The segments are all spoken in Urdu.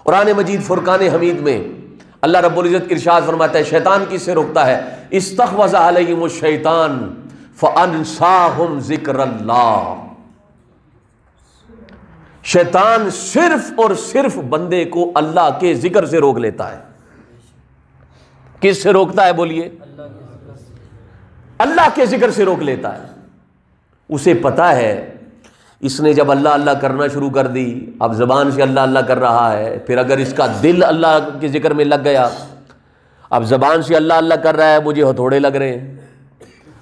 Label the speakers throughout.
Speaker 1: قرآن مجید فرقان حمید میں اللہ رب العزت ارشاد فرماتا ہے شیطان کس سے روکتا ہے؟ استحوذ علیہم الشیطان فانساہم ذکر اللہ. شیطان صرف اور صرف بندے کو اللہ کے ذکر سے روک لیتا ہے. کس سے روکتا ہے بولیے؟ اللہ کے ذکر سے روک لیتا ہے. اسے پتا ہے اس نے جب اللہ اللہ کرنا شروع کر دی، اب زبان سے اللہ اللہ کر رہا ہے، پھر اگر اس کا دل اللہ کے ذکر میں لگ گیا، اب زبان سے اللہ اللہ کر رہا ہے، مجھے ہتھوڑے لگ رہے ہیں.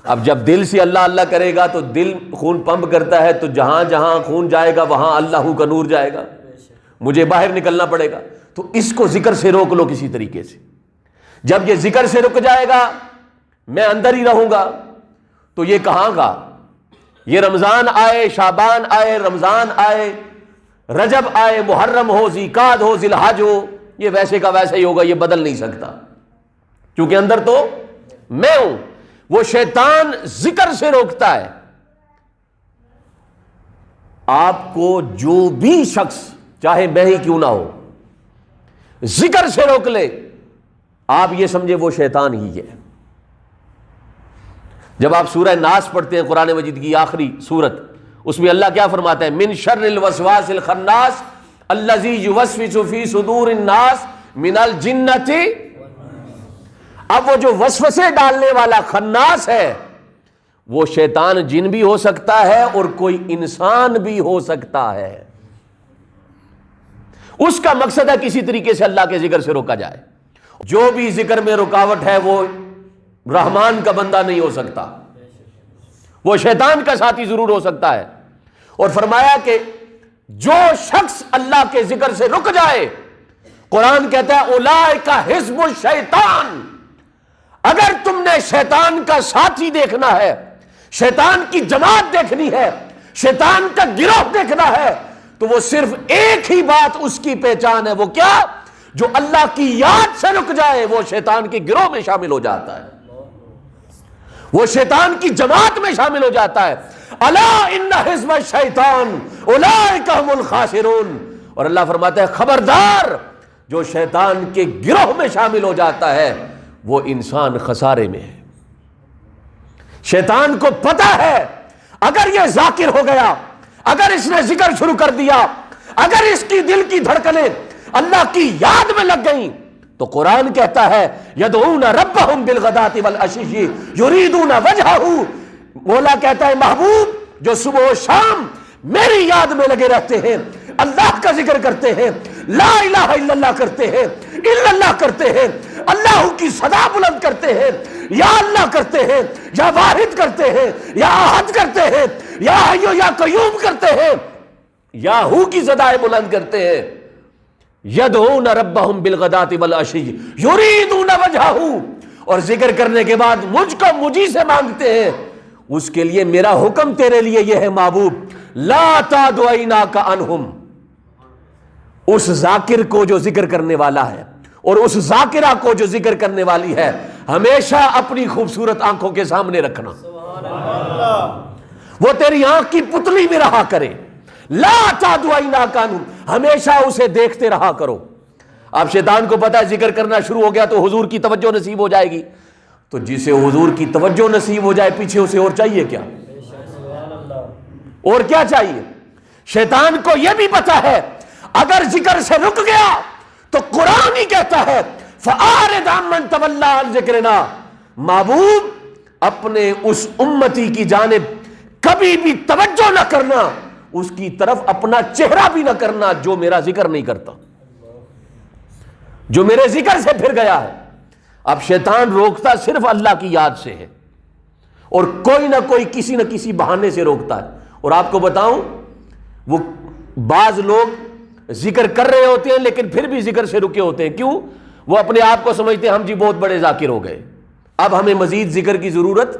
Speaker 1: اب جب دل سے اللہ اللہ کرے گا تو دل خون پمپ کرتا ہے، تو جہاں جہاں خون جائے گا وہاں اللہ کا نور جائے گا، مجھے باہر نکلنا پڑے گا. تو اس کو ذکر سے روک لو کسی طریقے سے. جب یہ ذکر سے رک جائے گا، میں اندر ہی رہوں گا، تو یہ کہاں گا؟ یہ رمضان آئے، شعبان آئے، رمضان آئے، رجب آئے، محرم ہو، ذیقعد ہو، ذی الحج ہو، یہ ویسے کا ویسے ہی ہوگا، یہ بدل نہیں سکتا، کیونکہ اندر تو میں ہوں. وہ شیطان ذکر سے روکتا ہے. آپ کو جو بھی شخص چاہے میں ہی کیوں نہ ہو ذکر سے روک لے، آپ یہ سمجھے وہ شیطان ہی ہے. جب آپ سورہ ناس پڑھتے ہیں قرآن مجید کی آخری سورت، اس میں اللہ کیا فرماتا ہے؟ من شر الوسواس الخناس الذی یوسوس فی صدور الناس من الجنۃ. اب وہ جو وسوسے ڈالنے والا خناس ہے وہ شیطان جن بھی ہو سکتا ہے اور کوئی انسان بھی ہو سکتا ہے. اس کا مقصد ہے کسی طریقے سے اللہ کے ذکر سے روکا جائے. جو بھی ذکر میں رکاوٹ ہے وہ رحمان کا بندہ نہیں ہو سکتا، وہ شیطان کا ساتھی ضرور ہو سکتا ہے. اور فرمایا کہ جو شخص اللہ کے ذکر سے رک جائے، قرآن کہتا ہے اولئک حزب الشیطان. اگر تم نے شیطان کا ساتھی دیکھنا ہے، شیطان کی جماعت دیکھنی ہے، شیطان کا گروہ دیکھنا ہے، تو وہ صرف ایک ہی بات اس کی پہچان ہے. وہ کیا؟ جو اللہ کی یاد سے رک جائے وہ شیطان کے گروہ میں شامل ہو جاتا ہے، وہ شیطان کی جماعت میں شامل ہو جاتا ہے. الا ان حزب الشیطان اولئک هم الخاسرون. اور اللہ فرماتا ہے خبردار، جو شیطان کے گروہ میں شامل ہو جاتا ہے وہ انسان خسارے میں ہے. شیطان کو پتا ہے اگر یہ ذاکر ہو گیا، اگر اس نے ذکر شروع کر دیا، اگر اس کی دل کی دھڑکنیں اللہ کی یاد میں لگ گئیں، تو قرآن کہتا ہے یدعون ربہم بالغداۃ والعشی یریدون وجہہ. مولا کہتا ہے محبوب جو صبح و شام میری یاد میں لگے رہتے ہیں، اللہ کا ذکر کرتے ہیں، لا الہ الا اللہ کرتے ہیں، الا اللہ کرتے ہیں، اللہ کی صدا بلند کرتے ہیں، یا اللہ کرتے ہیں، یا واحد کرتے ہیں، یا احد کرتے ہیں، یا حیو یا قیوم کرتے ہیں، یا ہو کی صدائیں بلند کرتے ہیں. یدعون ربہم بالغداۃ والعشی یریدون وجہہ. اور ذکر کرنے کے بعد مجھ کو مجھی سے مانگتے ہیں. اس کے لیے میرا حکم تیرے لیے یہ ہے محبوب، لا تعد عیناک عنہم. اس ذاکر کو جو ذکر کرنے والا ہے اور اس ذاکرہ کو جو ذکر کرنے والی ہے ہمیشہ اپنی خوبصورت آنکھوں کے سامنے رکھنا. وہ تیری آنکھ کی پتلی میں رہا کرے. لا تعد عیناک عنہم، ہمیشہ اسے دیکھتے رہا کرو. اب شیطان کو پتا ہے ذکر کرنا شروع ہو گیا تو حضور کی توجہ نصیب ہو جائے گی، تو جسے حضور کی توجہ نصیب ہو جائے پیچھے اسے اور چاہیے کیا؟ اور کیا چاہیے؟ شیطان کو یہ بھی پتا ہے اگر ذکر سے رک گیا تو قرآن ہی کہتا ہے فَأَعْرِضْ عَمَّنْ تَوَلَّىٰ عَنْ ذِكْرِنَا. محبوب اپنے اس امتی کی جانب کبھی بھی توجہ نہ کرنا، اس کی طرف اپنا چہرہ بھی نہ کرنا جو میرا ذکر نہیں کرتا، جو میرے ذکر سے پھر گیا ہے. اب شیطان روکتا صرف اللہ کی یاد سے ہے، اور کوئی نہ کوئی کسی نہ کسی بہانے سے روکتا ہے. اور آپ کو بتاؤں وہ بعض لوگ ذکر کر رہے ہوتے ہیں لیکن پھر بھی ذکر سے رکے ہوتے ہیں. کیوں؟ وہ اپنے آپ کو سمجھتے ہیں ہم جی بہت بڑے ذاکر ہو گئے، اب ہمیں مزید ذکر کی ضرورت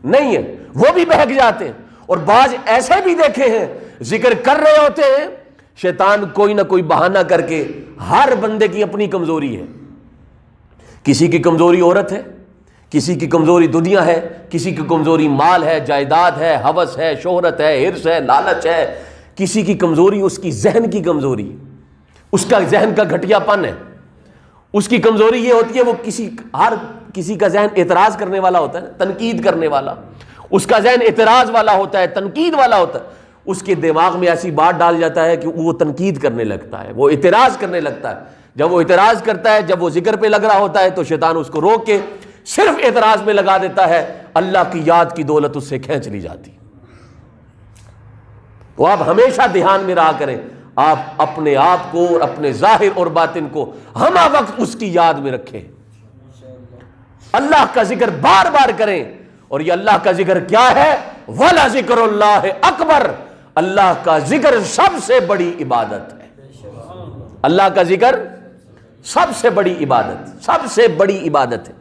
Speaker 1: نہیں ہے. وہ بھی بہک جاتے ہیں. اور بعض ایسے بھی دیکھے ہیں ذکر کر رہے ہوتے ہیں، شیطان کوئی نہ کوئی بہانہ کر کے، ہر بندے کی اپنی کمزوری ہے. کسی کی کمزوری عورت ہے، کسی کی کمزوری دنیا ہے، کسی کی کمزوری مال ہے، جائیداد ہے، ہوس ہے، شہرت ہے، حرص ہے، لالچ ہے. کسی کی کمزوری اس کی ذہن کی کمزوری. اس کا ذہن کا گھٹیا پن ہے، اس کی کمزوری یہ ہوتی ہے وہ ہر کسی کا ذہن اعتراض کرنے والا ہوتا ہے، تنقید کرنے والا، اس کا ذہن اعتراض والا ہوتا ہے، تنقید والا ہوتا ہے، اس کے دماغ میں ایسی بات ڈال جاتا ہے کہ وہ تنقید کرنے لگتا ہے، وہ اعتراض کرنے لگتا ہے۔ جب وہ اعتراض کرتا ہے، جب وہ ذکر پہ لگ رہا ہوتا ہے تو شیطان اس کو روک کے صرف اعتراض میں لگا دیتا ہے، اللہ کی یاد کی دولت اس سے کھینچ لی جاتی۔ تو آپ ہمیشہ دھیان میں رہا کریں، آپ اپنے آپ کو اور اپنے ظاہر اور باطن کو ہمہ وقت اس کی یاد میں رکھیں، اللہ کا ذکر بار بار کریں۔ اور یہ اللہ کا ذکر کیا ہے؟ وَلَذِكْرُ اللَّهِ اکبر، اللہ کا ذکر سب سے بڑی عبادت ہے۔ اللہ کا ذکر سب سے بڑی عبادت، سب سے بڑی عبادت ہے۔